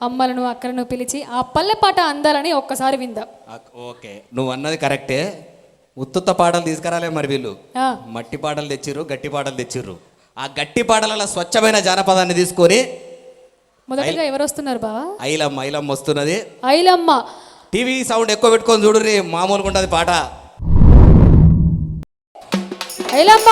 అమ్మలను అక్కలను పిలిచి ఆ పల్లె పాట అందాలని ఒక్కసారి విందాం. ఓకే, నువ్వు అన్నది కరెక్టే. ఉత్తుత్త పాటలు తీసుకురాలే మరి వీళ్ళు. ఆ, మట్టి పాటలు తెచ్చిర్రు, గట్టి పాటలు తెచ్చిర్రు. ఆ గట్టి పాటల స్వచ్ఛమైన జానపదాన్ని తీసుకొని మొదటిగా ఎవరు వస్తున్నారు బావా? ఐలమ్మ వస్తున్నది. ఐలమ్మ. టీవీ సౌండ్ ఎక్కువ పెట్టుకొని చూడుర్రి, మామూలుగా ఉంటుంది పాట. ఐలమ్మ.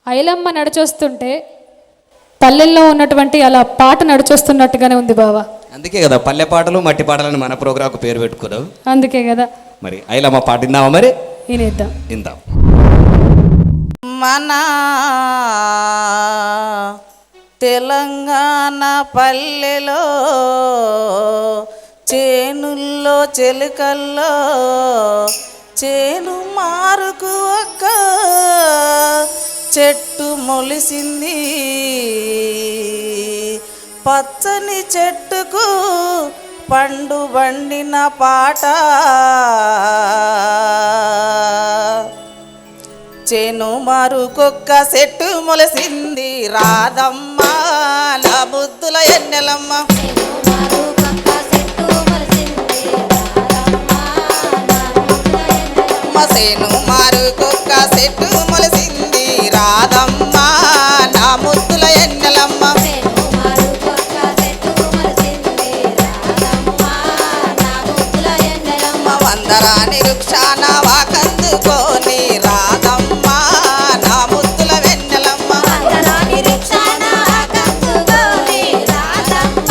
ఐలమ్మ నడిచొస్తుంటే పల్లెల్లో ఉన్నటువంటి అలా పాట నడిచొస్తున్నట్టుగానే ఉంది బావా. అందుకే కదా పల్లె పాటలు మట్టి పాటలని మన ప్రోగ్రాంకు పేరు పెట్టుకున్నావు. అందుకే కదా. మరి ఐలమ్మ పాట విందామా? మరి వినేద్దాం. విందాం. మన తెలంగాణ పల్లెలో చేనుల్లో చెలుకల్లో చేను మారుకు ఒక్క చెట్టు మొలిసింది. పచ్చని చెట్టుకు పండు వండిన పాట చేను మారుకొక్క చెట్టు మొలసింది. రాధమ్మ నా ముద్దుల ఎన్నెలమ్మ, చేను మారుకొక్క చెట్టు మొలసింది. రాధమ్మ నా ముద్దుల ఎన్నెలమ్మ, వందరాని వృక్షాన వాకందుకోని రాధమ్మ నా ముద్దుల వెన్నెలమ్మ, వందరాని వృక్షాన వాకందుకోని రాధమ్మ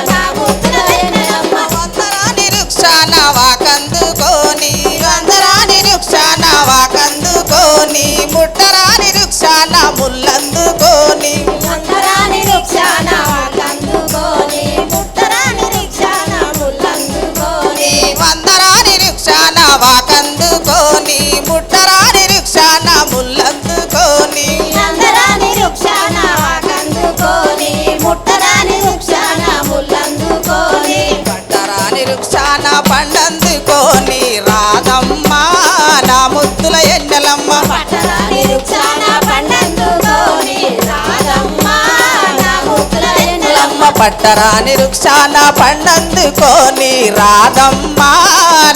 నా ముద్దుల వెన్నెలమ్మ, వందరాని వృక్షాన వాకందుకోని, వందరాని వృక్షాన వాకందుకోని, ముట్టరాని వృక్షాన ముల్లందుకోని, వందరాని వృక్షాన వాకందుకోని, ముట్టరాని వృక్షాన ముల్లందుకోని, వందరాని వృక్షాన వాకందుకోని, ముట్టరాని వృక్షాన ముల్లందుకోని, వందరాని వృక్షాన వాకందుకోని, ముట్టరాని వృక్షాన ముల్లందుకోని, పట్టరాని వృక్షాన పండందుకోని రాధమ్మ నా ముద్దుల ఎన్నెలమ్మ, పట్టరాని వృక్షాన పండందుకోని రాధమ్మ నా ముద్దుల ఎన్నెలమ్మ, పట్టరాని వృక్షాన పండందుకోని రాధమ్మ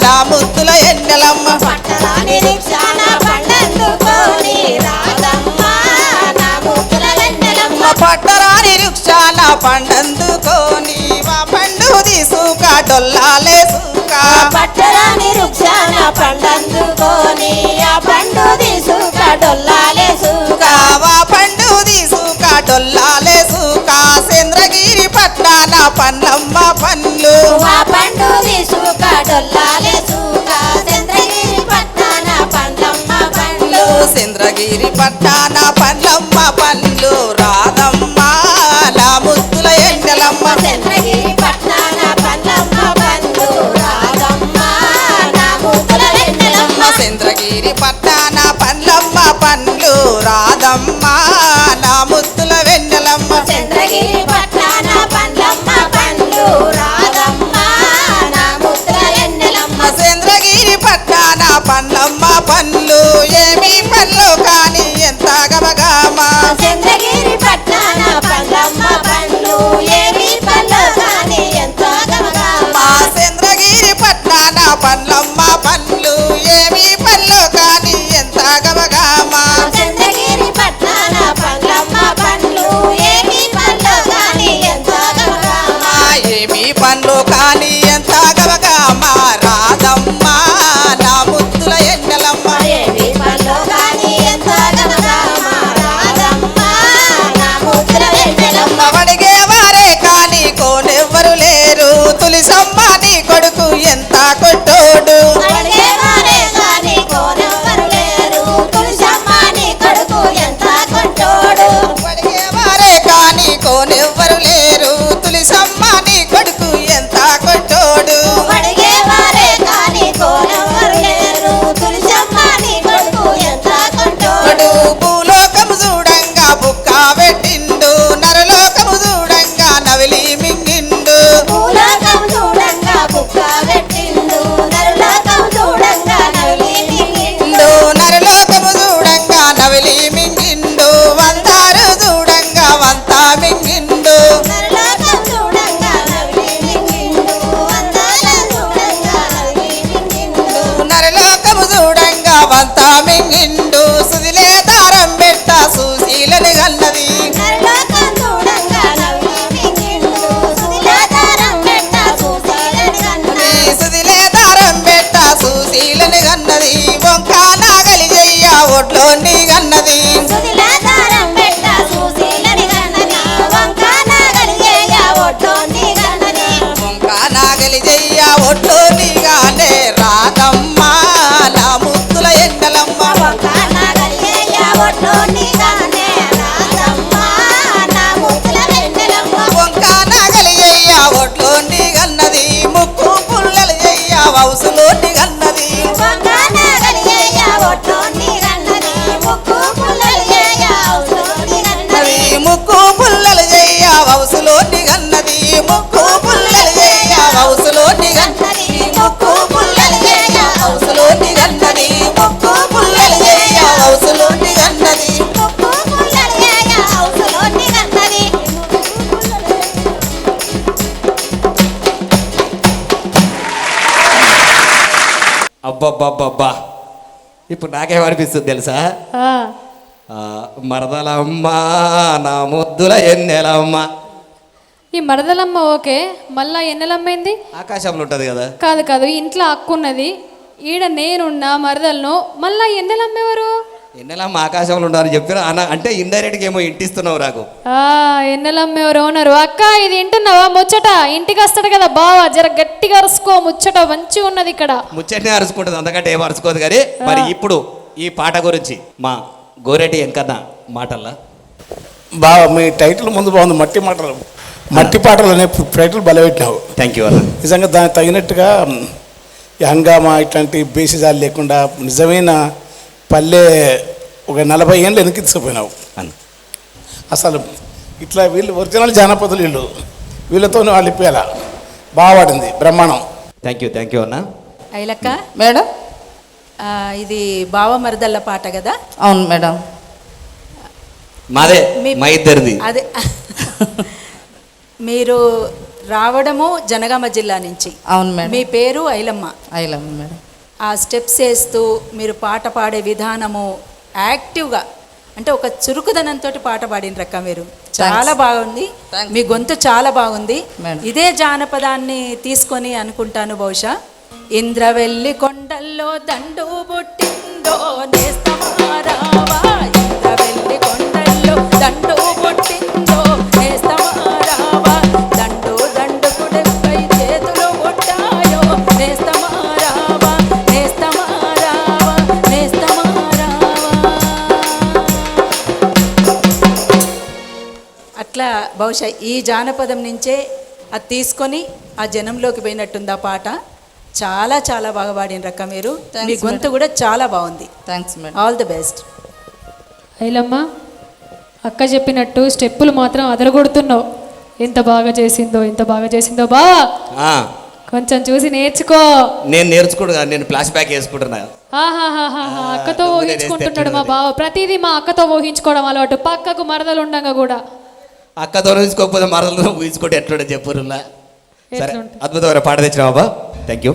నా ముద్దుల ఎన్నెలమ్మ, పట్టరాని వృక్షాన పండందుకోని రాధమ్మ నా ముద్దుల ఎన్నెలమ్మ, పట్టరాని వృక్షాన పండందుకోని వా పండు తీసుక డొల్లాలే సూక, పట్టరాని వృక్షాన పండందుకోని ఆ పండు తీసుక డొల్లాలే సూక, వా పండు తీసుక డొల్లాలే సూక, చంద్రగిరి పట్నాన పన్నమ్మ పండ్లు, వా పండు తీసుక డొల్లాలే సూక, చంద్రగిరి పట్నాన పన్నమ్మ పండ్లు, చంద్రగిరి పట్నాన పన్నమ్మ పండ్లు. రాధమ్మ నా ముద్దుల ఎన్నెలమ్మ, చంద్రగిరి పట్నాన పన్నమ్మ పండ్లు, రాధమ్మ నా ముద్దుల ఎన్నెలమ్మ, చంద్రగిరి పట్నాన పన్నమ్మ పండ్లు, రాధమ్మ నా ముద్దుల వెన్నెలమ్మ, చంద్రగిరి పట్నాన పన్నమ్మ పండ్లు, రాధమ్మ నా ముద్దుల ఎన్నెలమ్మ, చంద్రగిరి పట్నాన పన్నమ్మ పండ్లు. ఏమి పళ్ళు కాని ఎంత గమగమ, చంద్రగిరి పట్నాన పన్నమ్మ పండ్లు, ఏమి పళ్ళు కాని ఎంత గమగమ, చంద్రగిరి పట్నాన పన్నమ్మ పండ్లు, ఏమి పళ్ళు కాని ఎంత గమగమ, చంద్రగిరి పట్నాన ఒడ్లోని గన్నది సుదిలాదారం పెట్ట సుశీలని గన్నది వంకాన గలిగేయ ఒడ్లోని గన్నది నాగలి చెయ్య ఒడ్లోని గానే రాధమ్మ నా ముద్దుల ఎన్నెలమ్మ వంకాన గలిగేయ ఒడ్లోని గన్నది రాధమ్మ నా ముద్దుల వెన్నెలమ్మ వంక నాగలి చెయ్య ఒడ్లోని గన్నది ముక్కు పుల్లలు చెయ్య వౌసులోని గన్నది వంకాన గలిగేయ ఒడ్లోని గన్నది ముక్కు పుల్లలు చేయ ఔసులోని గన్నది ముక్కు పుల్లలు చెయ్య వౌసులోని గన్నది ముక్కు పుల్లలు చెయ్య వౌసులోని గన్నది ముక్కు పుల్లలు చెయ్య వౌసులోని గన్నది ముక్కు పుల్లలు చెయ్య వౌసులోని గన్నది ముక్కు పుల్లలు చేయ ఔసులోని గన్నది అబ్బబ్బబ్బబ్బా ఇప్పుడు నాకేమనిపిస్తుంది తెలుసా ఆ, మరదలమ్మ నా ముద్దుల ఎన్నెలమ్మ. ఈ మరదలమ్మ ఓకే, మళ్ళా ఎన్నెలమ్మైంది? ఆకాశంలో ఉంటుంది కదా. కాదు కాదు, ఇంట్లో అక్కున్నది, ఈడ నేనున్నా మరదలను, మళ్ళా ఎన్నెలమ్మెవరు? ఎన్నెలమ్మ ఆకాశంలో ఉండాలని చెప్పిన అంటే ఇండైరెక్ట్గా ఏమో ఇంటిస్తున్నావు నాకు. ఎన్నెలమ్మెవరు ఉన్నారు. అక్క ఇది వింటున్నావా ముచ్చట? ఇంటికి వస్తాడు కదా బావా, జర గట్టిగా అరుసుకో, ముచ్చట మంచిగా ఉన్నది ఇక్కడ. ముచ్చటనే అరుచుకుంటుంది, అంతకంటే ఏం అరుచుకోదు. కానీ మరి ఇప్పుడు ఈ పాట గురించి మా గోరెటి ఎంకన్న మాటల్లా. బాగా మీ టైటిల్ ముందు బాగుంది, మట్టి పాటలు అనే టైటిల్ బలపెట్టినావు. థ్యాంక్ యూ అన్న. నిజంగా దానికి తగినట్టుగా ఈ హంగామా ఇట్లాంటి బేసిజాలు లేకుండా నిజమైన పల్లె ఒక 40 ఏళ్ళు వెనక్కి తీసుకుపోయినావు అన్న అసలు. ఇట్లా వీళ్ళు ఒరిజినల్ జానపదులు వీళ్ళతో వాళ్ళు ఇప్పేలా బాగా పాడింది, బ్రహ్మాండం. థ్యాంక్ యూ అన్న. ఐలక్క మేడం ఇది బావ మరదళ్ళ పాట కదా? అవును మేడం. మాదే మీ- మా ఇద్దరిది. అదే మీరు రావడము జనగామ జిల్లా నుంచి. అవును మేడం. మీ పేరు ఐలమ్మ. ఐలమ్మ మేడం. ఆ స్టెప్స్ వేస్తూ మీరు పాట పాడే విధానము యాక్టివ్గా, అంటే ఒక చురుకుదనంతో పాట పాడిన రక్క మీరు. చాలా బాగుంది, Thanks. మీ గొంతు చాలా బాగుంది. మేడం. ఇదే జానపదాన్ని తీసుకొని అనుకుంటాను బహుశా. ఇంద్రవెల్లి కొండల్లో దండు పుట్టిందో నేస్తమారావా, ఇంద్రవెల్లి కొండల్లో దండు పుట్టిందో నేస్తమారావా, దండు దండుకుడెపై చేతులు కొట్టాయో నేస్తమారావా, నేస్తమారావా, నేస్తమారావా. అట్లా బహుశా ఈ జానపదం నుంచే అది తీసుకొని ఆ జనంలోకి పోయినట్టుంది ఆ పాట. చాలా చాలా బాగా పాడిన రక్క మీరు. Thanks, మీ గొంతు madam. కూడా చాలా బాగుంది. Thanks madam. All the best. Ailamma, అక్క చెప్పినట్టు స్టెప్పులు మాత్రం అదరగొడుతున్నావు. ఎంత బాగా చేసిందో, ఎంత బాగా చేసిందో బావా, ఆ, కొంచెం చూసి నేర్చుకో. నేను నేర్చుకోడు కదా, నేను ఫ్లాష్ బ్యాక్ వేసుకుంటున్నా. ఆహాహాహా, అక్కతో నువ్వు ఊహించుకుంటున్నాడు మా నేనేస్తే బావ. ప్రతిదీ మా అక్కతో ఊహించుకోవడం అలవాటు, పక్కకు మరదలు ఉండగా కూడా. అక్కతో ఊహించుకోకపోతే మరదలతో ఊహించుకుంటే ఎట్లుంటే చెప్పురులా. సరే, ఎట్లుంటుంది? అద్భుతమైన పాట తెచ్చినావా. Thank you.